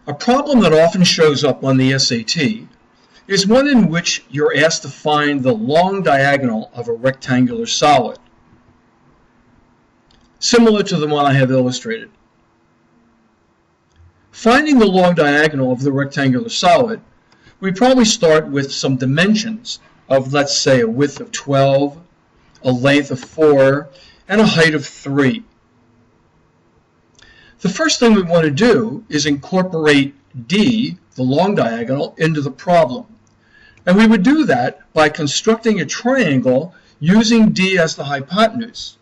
A problem that often shows up on the SAT is one in which you're asked to find the long diagonal of a rectangular solid, similar to the one I have illustrated. Finding the long diagonal of the rectangular solid, we probably start with some dimensions of, let's say, a width of 12, a length of 4, and a height of 3. The first thing we want to do is incorporate D, the long diagonal, into the problem. And we would do that by constructing a triangle using D as the hypotenuse.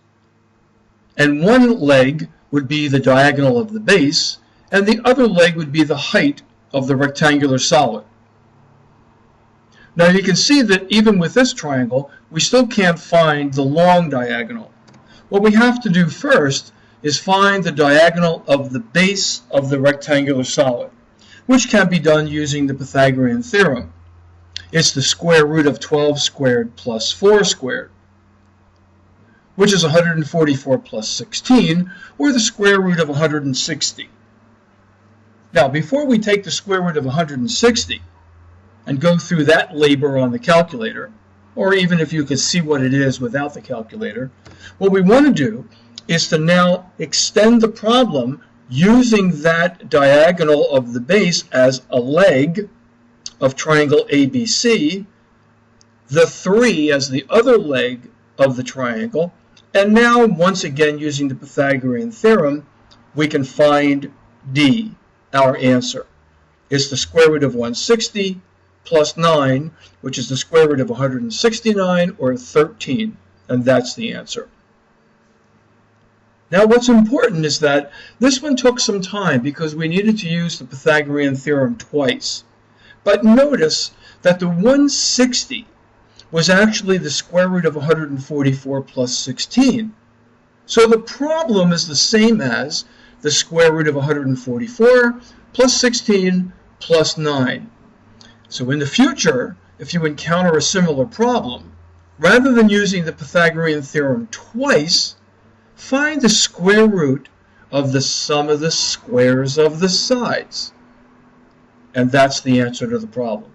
And one leg would be the diagonal of the base, and the other leg would be the height of the rectangular solid. Now you can see that even with this triangle, we still can't find the long diagonal. What we have to do first is find the diagonal of the base of the rectangular solid, which can be done using the Pythagorean theorem. It's the square root of 12 squared plus 4 squared, which is 144 plus 16, or the square root of 160. Now, before we take the square root of 160 and go through that labor on the calculator, or even if you could see what it is without the calculator, what we want to do is to now extend the problem using that diagonal of the base as a leg of triangle ABC, the 3 as the other leg of the triangle, and now once again using the Pythagorean theorem, we can find D, our answer. It's the square root of 160 plus 9, which is the square root of 169, or 13, and that's the answer. Now what's important is that this one took some time because we needed to use the Pythagorean theorem twice. But notice that the 160 was actually the square root of 144 plus 16. So the problem is the same as the square root of 144 plus 16 plus 9. So in the future, if you encounter a similar problem, rather than using the Pythagorean theorem twice, find the square root of the sum of the squares of the sides. And that's the answer to the problem.